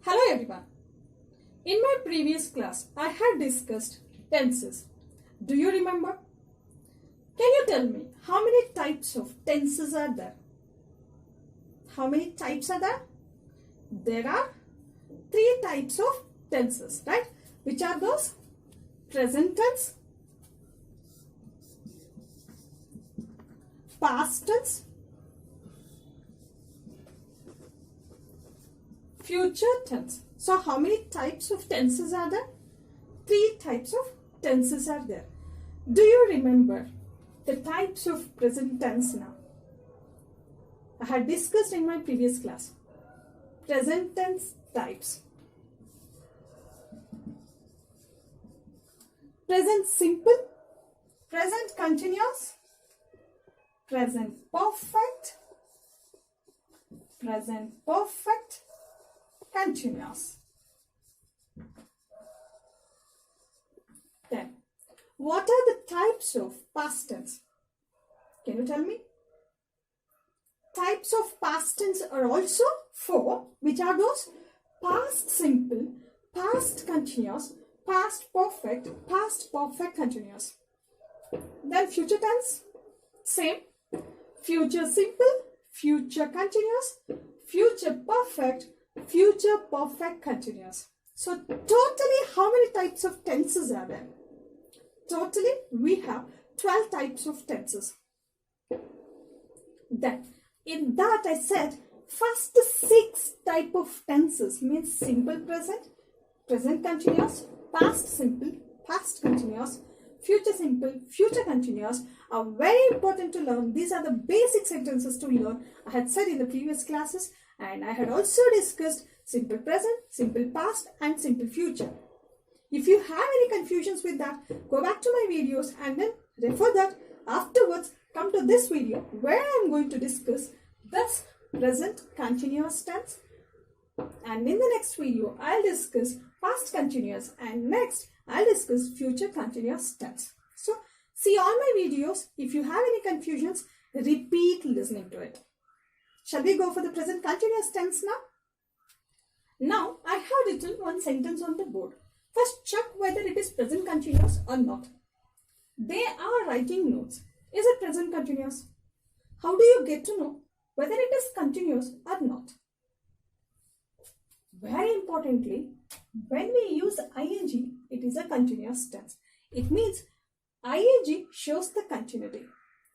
Hello everyone. In my previous class, I had discussed tenses. Do you remember? Can you tell me how many types of tenses are there? How many types are there? There are 3 types of tenses, right? Which are those? Present tense, past tense, future tense. So how many types of tenses are there? 3 types of tenses are there. Do you remember the types of present tense now? I had discussed in my previous class. Present tense types. Present simple, present continuous, present perfect, continuous. Then, what are the types of past tense? Can you tell me? Types of past tense are also 4. Which are those? Past simple, past continuous, past perfect continuous. Then future tense, same. Future simple, future continuous, future perfect continuous. So totally how many types of tenses are there? Totally we have 12 types of tenses. Then in that I said first 6 type of tenses means simple present, present continuous, past simple, past continuous, future simple, future continuous are very important to learn. These are the basic sentences to learn. I had said in the previous classes, and I had also discussed simple present, simple past and simple future. If you have any confusions with that, go back to my videos and then refer that. Afterwards, come to this video where I am going to discuss this present continuous tense. And in the next video, I'll discuss past continuous and next I'll discuss future continuous tense. So, see all my videos. If you have any confusions, repeat listening to it. Shall we go for the present continuous tense now? Now, I have written one sentence on the board. First, check whether it is present continuous or not. They are writing notes. Is it present continuous? How do you get to know whether it is continuous or not? Very importantly, when we use ing, it is a continuous tense. It means ing shows the continuity.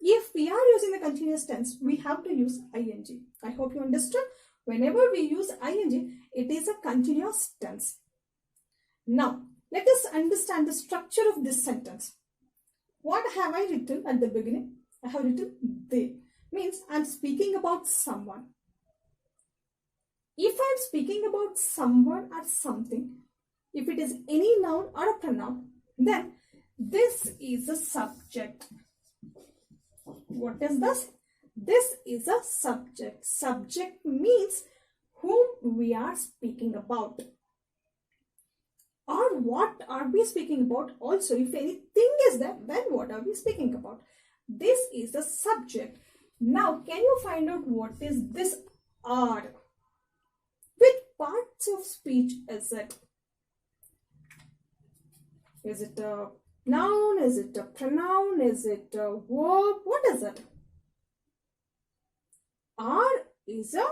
If we are using the continuous tense, we have to use ing. I hope you understood. Whenever we use ing, it is a continuous tense. Now, let us understand the structure of this sentence. What have I written at the beginning? I have written they. Means I am speaking about someone. If I am speaking about someone or something, if it is any noun or a pronoun, then this is a subject. What is this? This is a subject. Subject means whom we are speaking about. Or what are we speaking about? Also, if anything is there, then what are we speaking about? This is the subject. Now, can you find out what is this are? Which parts of speech is it? Is it a noun? Is it a pronoun? Is it a verb? What is it? Are is a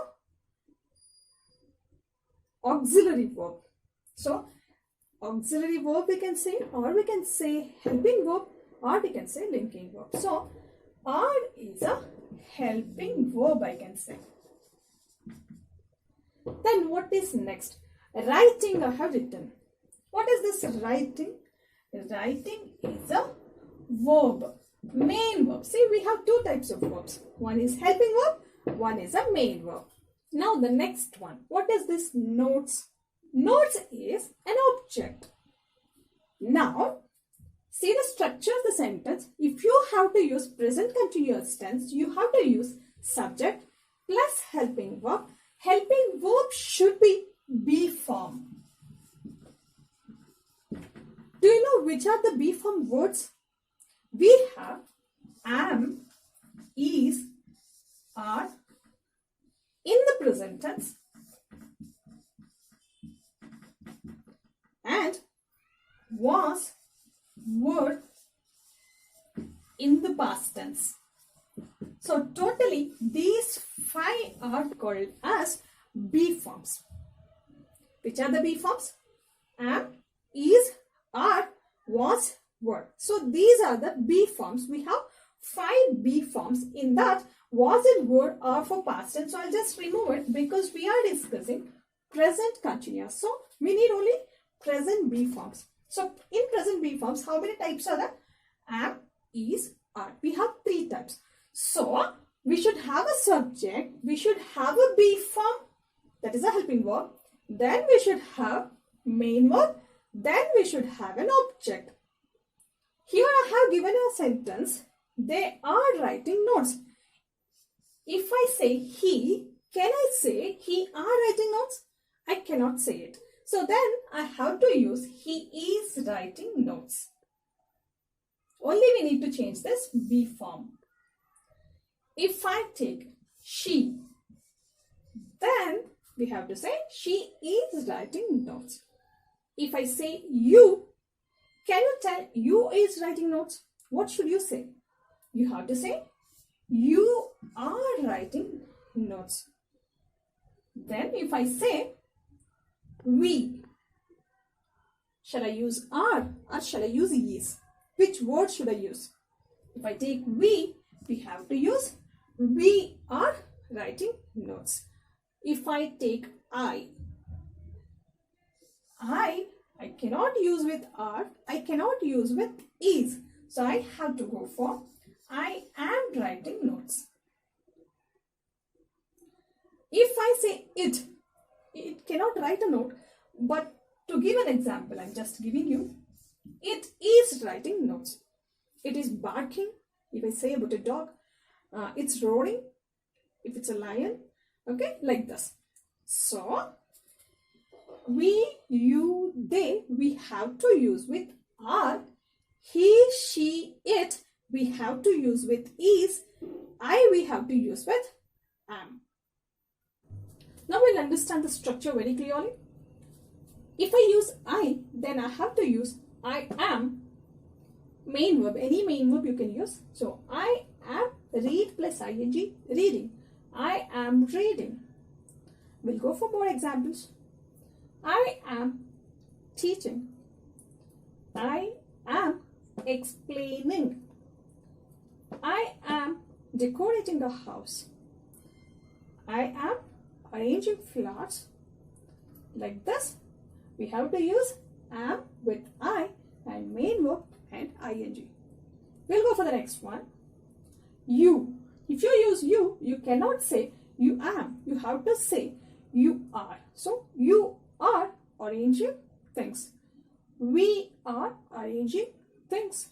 auxiliary verb. So, auxiliary verb we can say, or we can say helping verb, or we can say linking verb. So, are is a helping verb, I can say. Then what is next? Writing I have written. What is this writing? Writing is a verb, main verb. See, we have 2 types of verbs. One is helping verb, one is a main verb. Now the next one. What is this notes? Notes is an object. Now, see the structure of the sentence. If you have to use present continuous tense, you have to use subject plus helping verb. Helping verb should be form. Do you know which are the be form words? We have am, is, are in the present tense was, were in the past tense. So totally these 5 are called as be forms. Which are the be forms? Am, is, are, was, were. So these are the be forms. We have 5 be forms. In that, was and were are for past tense. So I'll just remove it because we are discussing present continuous. So we need only present be forms. So in present be forms, how many types are there? Am, is, are. We have 3 types. So we should have a subject. We should have a be form. That is a helping verb. Then we should have main verb. Then we should have an object. Here I have given a sentence. They are writing notes. If I say he, can I say he are writing notes? I cannot say it. So then I have to use he is writing notes. Only we need to change this be form. If I take she, then we have to say she is writing notes. If I say you, can you tell you is writing notes? What should you say? You have to say you are writing notes. Then if I say we, shall I use are or shall I use is? Which word should I use? If I take we have to use we are writing notes. If I take I cannot use with are, I cannot use with is. So I have to go for I am writing notes. If I say it cannot write a note, but to give an example, I'm just giving you, it is writing notes. It is barking. If I say about a dog, it's roaring. If it's a lion, okay, like this. So we, you, they, we have to use with are. He, she, it, we have to use with is. I, we have to use with am. Now we'll understand the structure very clearly. If I use I, then I have to use I am, main verb, any main verb you can use. So I am, read plus ing, reading. I am reading. We'll go for more examples. I am teaching. I am explaining. I am decorating a house. I am arranging flowers. Like this, we have to use am with I and main verb and ing. We'll go for the next one. You. If you use you, you cannot say you am. You have to say you are. So you are arranging things. We are arranging things.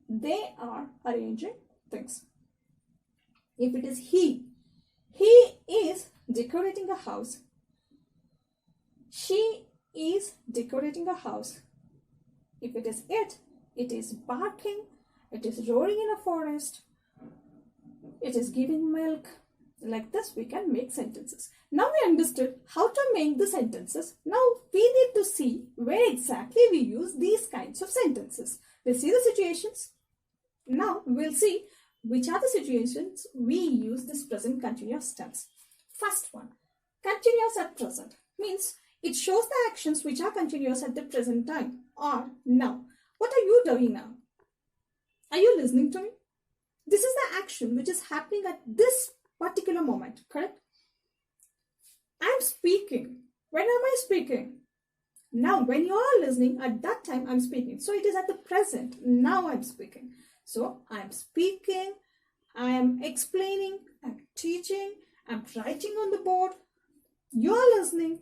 They are arranging things. If it is he is decorating a house. She is decorating a house. If it is it is barking. It is roaring in a forest. It is giving milk. Like this, we can make sentences. Now we understood how to make the sentences. Now we need to see where exactly we use these kinds of sentences. We'll see the situations. Now we'll see which are the situations we use this present continuous tense. First one, continuous at present means it shows the actions which are continuous at the present time or now. What are you doing now? Are you listening to me? This is the action which is happening at this particular moment, correct? I'm speaking. When am I speaking? Now, when you are listening, at that time I'm speaking. So it is at the present. Now I'm speaking. So I'm speaking, I am explaining, I'm teaching, I'm writing on the board. You're listening.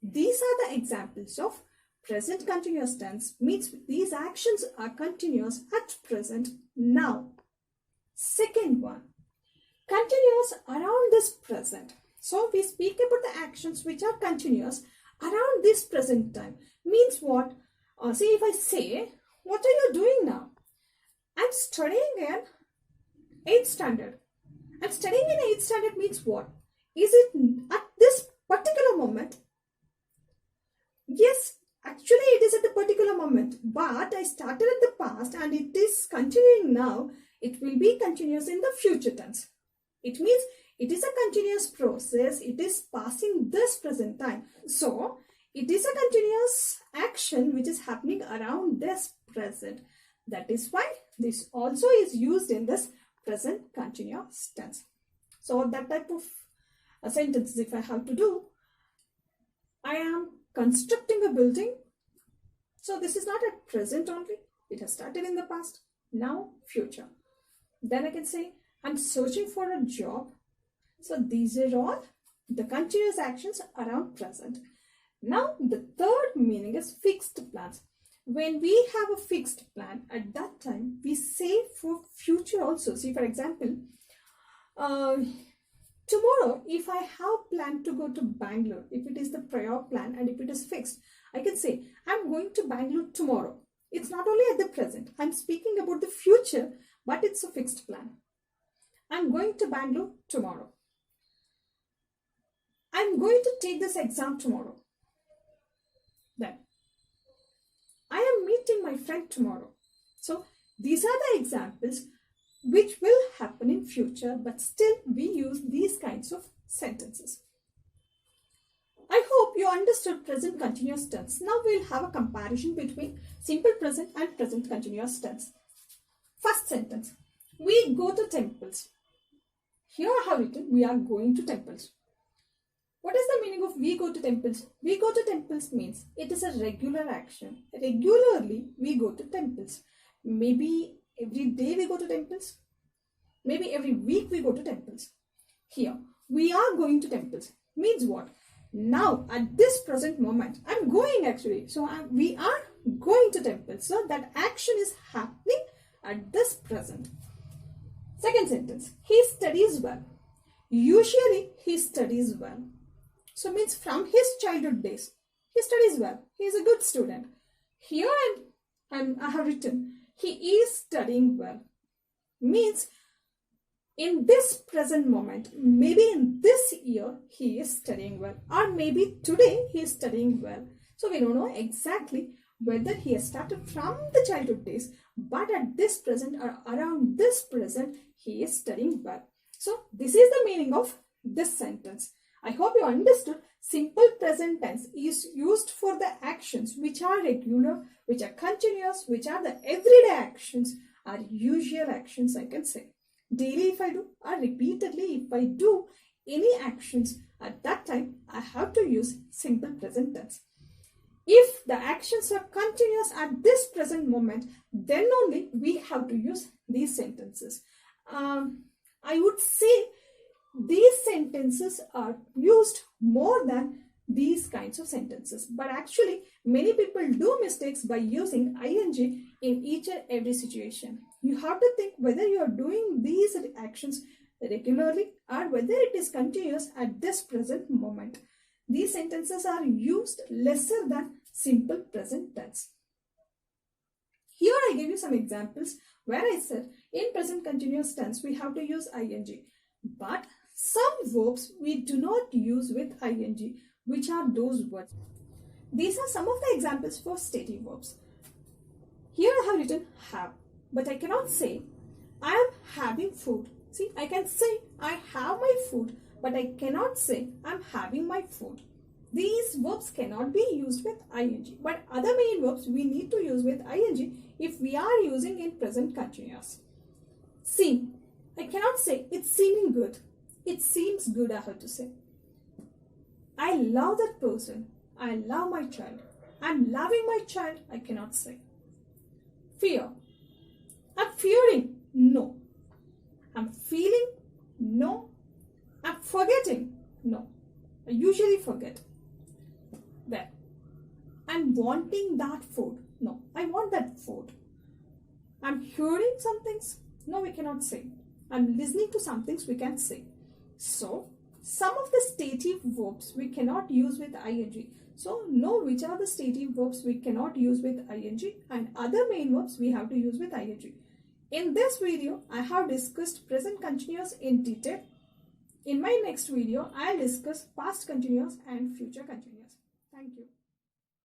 These are the examples of present continuous tense. Means these actions are continuous at present now. Second one, continuous around this present. So we speak about the actions which are continuous around this present time. Means what? See, if I say, what are you doing now? I'm studying in 8th standard. I'm studying in 8th standard means what? Is it at this particular moment? Yes, actually it is at the particular moment. moment, but I started in the past and it is continuing now, it will be continuous in the future tense. It means it is a continuous process. It is passing this present time. So, it is a continuous action which is happening around this present. That is why this also is used in this present continuous tense. So, that type of sentences if I have to do, I am constructing a building. So, this is not at present only. It has started in the past, now future. Then I can say, I'm searching for a job. So these are all the continuous actions around present. Now the third meaning is fixed plans. When we have a fixed plan, at that time we say for future also. See, for example, tomorrow if I have planned to go to Bangalore, if it is the prior plan and if it is fixed, I can say I'm going to Bangalore tomorrow. It's not only at the present. I'm speaking about the future, but it's a fixed plan. I'm going to Bangalore tomorrow. I'm going to take this exam tomorrow. Then, I am meeting my friend tomorrow. So, these are the examples which will happen in future, but still we use these kinds of sentences. I hope you understood present continuous tense. Now we'll have a comparison between simple present and present continuous tense. First sentence, we go to temples. Here I have written, we are going to temples. What is the meaning of we go to temples? We go to temples means it is a regular action. Regularly we go to temples. Maybe every day we go to temples. Maybe every week we go to temples. Here, we are going to temples means what? Now, at this present moment, I'm going actually. So, we are going to temples. So, that action is happening at this present. Second sentence, he studies well. Usually, he studies well. So, means from his childhood days, he studies well. He is a good student. Here I have written, he is studying well. Means, in this present moment, maybe in this year, he is studying well. Or maybe today, he is studying well. So, we don't know exactly whether he has started from the childhood days. But at this present or around this present, he is studying well. So, this is the meaning of this sentence. I hope you understood. Simple present tense is used for the actions which are regular, which are continuous, which are the everyday actions, are usual actions I can say. Daily if I do, or repeatedly if I do any actions, at that time I have to use simple present tense. If the actions are continuous at this present moment, then only we have to use these sentences. I would say these sentences are used more than these kinds of sentences. But actually, many people do mistakes by using ing in each and every situation. You have to think whether you are doing these actions regularly or whether it is continuous at this present moment. These sentences are used lesser than simple present tense. Here I give you some examples where I said in present continuous tense we have to use ing. But some verbs we do not use with ing. Which are those words? These are some of the examples for stative verbs. Here I have written have, but I cannot say I am having food. See, I can say I have my food, but I cannot say I am having my food. These verbs cannot be used with ing, but other main verbs we need to use with ing if we are using in present continuous. Seem, I cannot say it's seeming good. It seems good I have to say. I love that person. I love my child. I'm loving my child. I cannot say. Fear. I'm fearing. No. I'm feeling. No. I'm forgetting. No. I usually forget. There. I'm wanting that food. No. I want that food. I'm hearing some things. No, we cannot say. I'm listening to some things we can say. So, some of the stative verbs we cannot use with ing. So, know which are the stative verbs we cannot use with ing and other main verbs we have to use with ing. In this video, I have discussed present continuous in detail. In my next video, I'll discuss past continuous and future continuous.